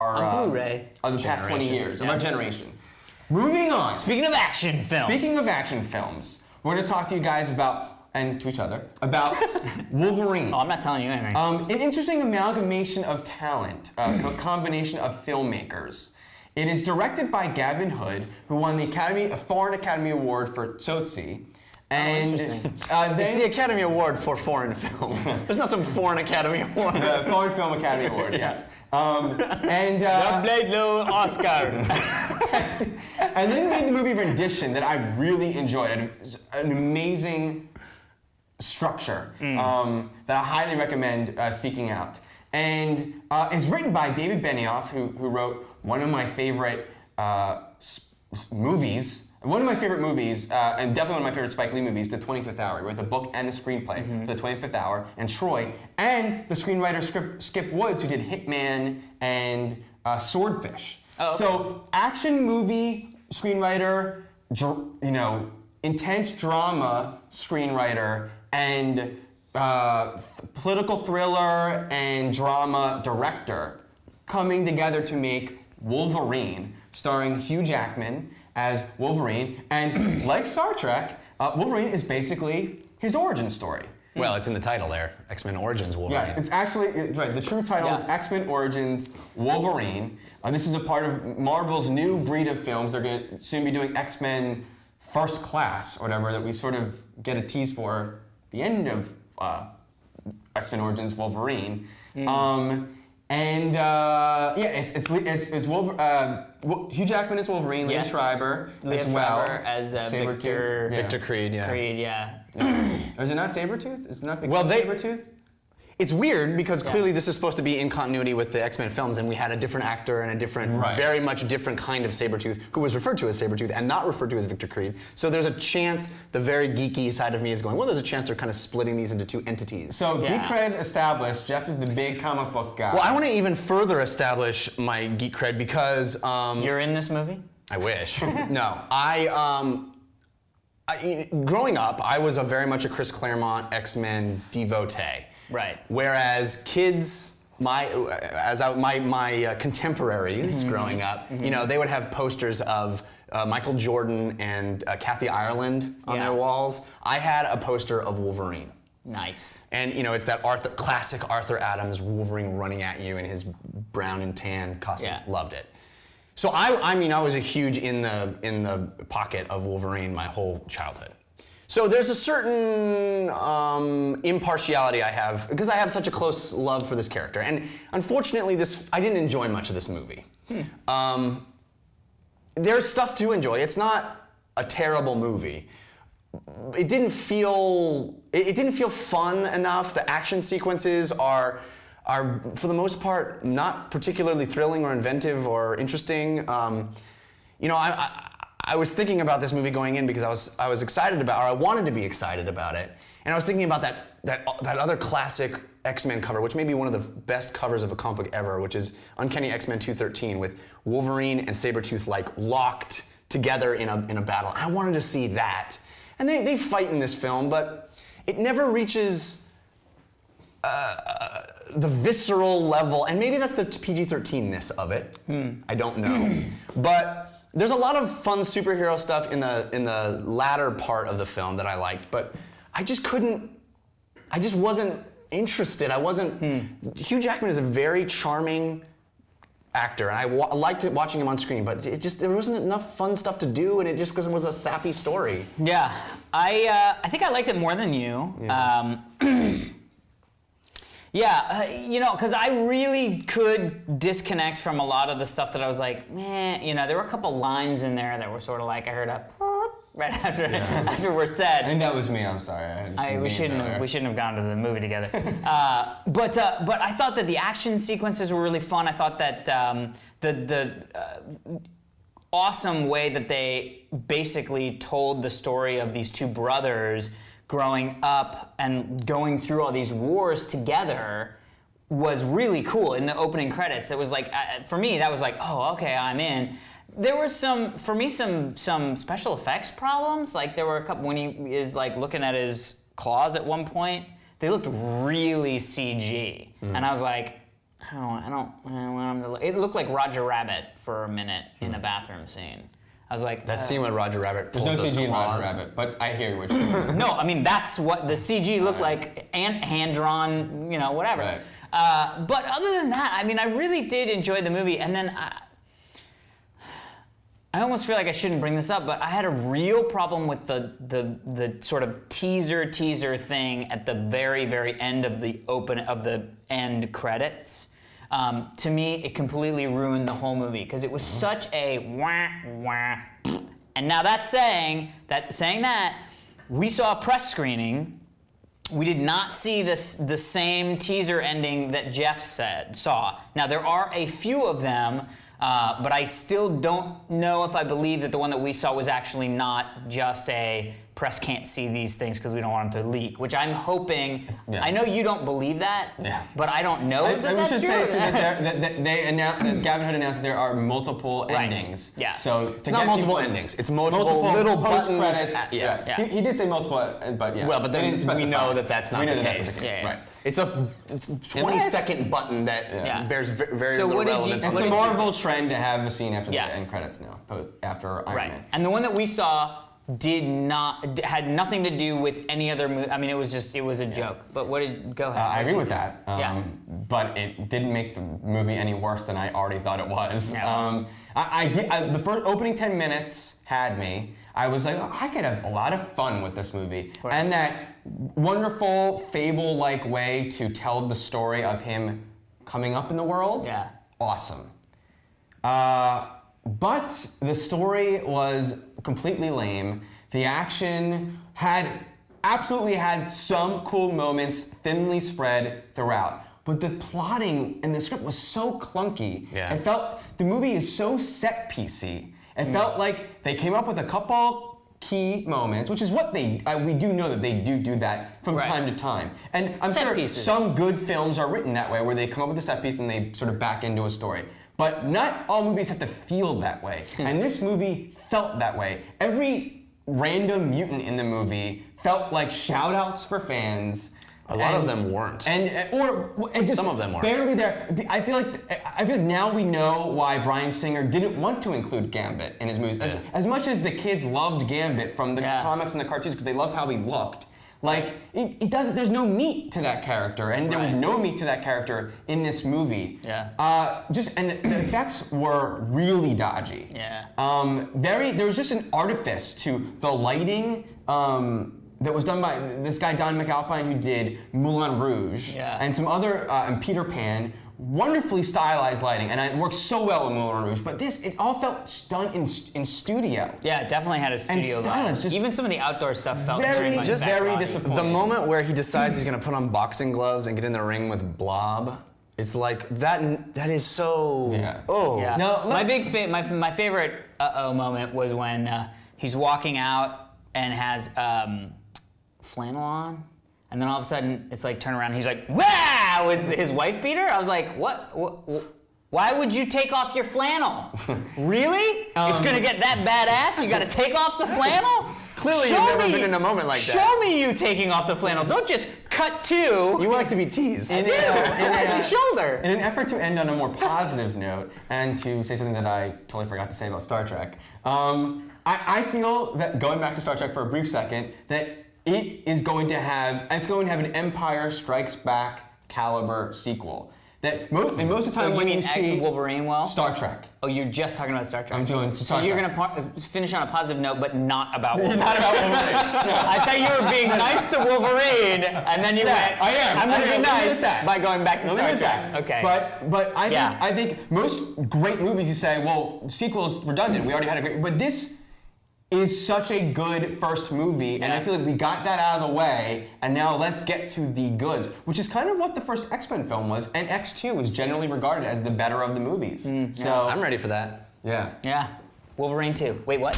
on Blu-ray of the past 20 years, of our generation. Moving on. Speaking of action films, we're going to talk to you guys about, and to each other, about Wolverine. Oh, I'm not telling you anything. An interesting amalgamation of talent, a combination of filmmakers. It is directed by Gavin Hood, who won the Foreign Academy Award for Tsotsi. And interesting. It's the Academy Award for foreign film. There's not some Foreign Academy Award. The Foreign Film Academy Award, yes. The Blade Low Oscar. And then he made the movie Rendition that I really enjoyed. It was an amazing structure that I highly recommend seeking out. And it's written by David Benioff, who wrote one of my favorite movies. One of my favorite movies, and definitely one of my favorite Spike Lee movies, The 25th Hour. He wrote the book and the screenplay for The 25th Hour, and Troy, and the screenwriter Skip Woods, who did Hitman and Swordfish. Oh, okay. So, action movie screenwriter, intense drama screenwriter, and political thriller and drama director coming together to make Wolverine, starring Hugh Jackman as Wolverine, and like Star Trek, Wolverine is basically his origin story. Well, it's in the title there, X-Men Origins Wolverine. Yes, it's actually, right, the true title is X-Men Origins Wolverine. This is a part of Marvel's new breed of films. They're going to soon be doing X-Men First Class, or whatever, that we sort of get a tease for the end of X-Men Origins Wolverine. It's Wolverine. Hugh Jackman is Wolverine. Liev Schreiber as well. As Sabretooth. Victor Creed, yeah. Creed, yeah. Or is it not Sabretooth? Is it not Sabretooth? It's weird because clearly this is supposed to be in continuity with the X-Men films, and we had a different actor and a different, very much different kind of Sabretooth, who was referred to as Sabretooth and not referred to as Victor Creed. So there's a chance, the very geeky side of me is going, well, there's a chance they're kind of splitting these into two entities. So Geek Cred established, Jeff is the big comic book guy. Well, I want to even further establish my Geek Cred because... You're in this movie? I wish. No. Growing up, I was very much a Chris Claremont X-Men devotee. Right. Whereas kids, my contemporaries growing up, they would have posters of Michael Jordan and Kathy Ireland on their walls. I had a poster of Wolverine. Nice. And it's that classic Arthur Adams Wolverine running at you in his brown and tan costume. Yeah. Loved it. So I was a huge in the pocket of Wolverine my whole childhood. So there's a certain impartiality I have because I have such a close love for this character, and unfortunately, I didn't enjoy much of this movie. There's stuff to enjoy. It's not a terrible movie. It didn't feel fun enough. The action sequences are for the most part not particularly thrilling or inventive or interesting. I was thinking about this movie going in because I was excited about, or I wanted to be excited about it, and I was thinking about that other classic X-Men cover, which may be one of the best covers of a comic book ever, which is Uncanny X-Men 213 with Wolverine and Sabretooth locked together in a battle. I wanted to see that, and they fight in this film, but it never reaches the visceral level, and maybe that's the PG-13-ness of it. I don't know, but. There's a lot of fun superhero stuff in the latter part of the film that I liked, but I just wasn't interested. Hugh Jackman is a very charming actor, and I liked watching him on screen, but there wasn't enough fun stuff to do, and it just was a sappy story. Yeah, I think I liked it more than you. Yeah. Because I really could disconnect from a lot of the stuff that I was like, meh. There were a couple lines in there that were sort of like, I heard a right after we're said. And that was me. I'm sorry. We shouldn't have gone to the movie together. But I thought that the action sequences were really fun. I thought that the awesome way that they basically told the story of these two brothers growing up and going through all these wars together was really cool. In the opening credits, it was like, for me, that was like, oh, okay, I'm in. There were some special effects problems. Like there were a couple when he is like looking at his claws at one point. They looked really CG, and I was like, I don't want him to. It looked like Roger Rabbit for a minute in a bathroom scene. I was like, That scene when Roger Rabbit pulls There's no those CG in Roger claws. Rabbit, but I hear what you're saying. no, I mean that's what the CG looked like, and hand drawn, whatever. Right. But other than that, I mean, I really did enjoy the movie, and then I almost feel like I shouldn't bring this up, but I had a real problem with the sort of teaser thing at the very end of the end credits. To me, it completely ruined the whole movie because it was such a wah wah. And now that's saying that we saw a press screening. We did not see the same teaser ending that Jeff saw. Now there are a few of them. But I still don't know if I believe that the one that we saw was actually not just a press can't see these things because we don't want them to leak, which I'm hoping. Yeah. I know you don't believe that, but I don't know that that's true. We should say that Gavin Hood announced that there are multiple endings. Yeah. So it's not multiple endings. It's multiple little post-credits. Yeah. He did say multiple, but yeah. Well, but then we know that that's not the case. Yeah. Right. It's a 20-second button that bears very little relevance. It's the Marvel trend to have a scene after the end credits now, after Iron Man. And the one that we saw had nothing to do with any other movie. I mean, it was a joke. But go ahead. I agree with that. But it didn't make the movie any worse than I already thought it was. Yeah. The first opening 10 minutes had me. I was like, I could have a lot of fun with this movie. Right. And that wonderful fable-like way to tell the story of him coming up in the world. Yeah. Awesome. But the story was completely lame. The action absolutely had some cool moments, thinly spread throughout. But the plotting and the script was so clunky. Yeah. It felt, the movie is so set-piecey. It felt like they came up with a couple key moments, which is what we do know that they do that from time to time. And I'm sure some good films are written that way, where they come up with a set piece and they sort of back into a story. But not all movies have to feel that way. And this movie felt that way. Every random mutant in the movie felt like shout-outs for fans. A lot of them weren't. And just some of them weren't. Barely there. I feel like now we know why Bryan Singer didn't want to include Gambit in his movies. As much as the kids loved Gambit from the comics and the cartoons because they loved how he looked. Like there's no meat to that character, and there was no meat to that character in this movie. Yeah. And the effects were really dodgy. Yeah. There was just an artifice to the lighting. That was done by this guy Don McAlpine, who did Moulin Rouge and some other and Peter Pan. Wonderfully stylized lighting, and it works so well in Moulin Rouge. But it all felt done in studio. Yeah, it definitely had a studio vibe. Even some of the outdoor stuff felt very disappointing. The moment where he decides he's going to put on boxing gloves and get in the ring with Blob, it's like that is so. Yeah. Oh. Yeah. No, my favorite moment was when he's walking out and has flannel on, and then all of a sudden it's like turn around and he's like wow with his wife beater. I was like, what? Why would you take off your flannel? Really? It's gonna get that badass? You gotta take off the flannel? Clearly you've never been in a moment like that. Show me you taking off the flannel. Don't just cut to. You like to be teased. His shoulder. In an effort to end on a more positive note and to say something that I totally forgot to say about Star Trek, I feel that, going back to Star Trek for a brief second, that it's going to have an Empire Strikes Back caliber sequel. That most of the time when you see Wolverine, Star Trek. Oh, you're just talking about Star Trek. I'm doing Star Trek. So you're gonna finish on a positive note, but not about Wolverine. Not about Wolverine. No. I thought you were being nice to Wolverine, and then you went. I am. I'm gonna be nice by going back to Star Trek. Okay. But I think most great movies you say, well, sequel's redundant. We already had a great. But this is such a good first movie, and I feel like we got that out of the way, and now let's get to the goods, which is kind of what the first X-Men film was, and X2 is generally regarded as the better of the movies. So I'm ready for that. Yeah. Yeah. Wolverine 2. Wait, what?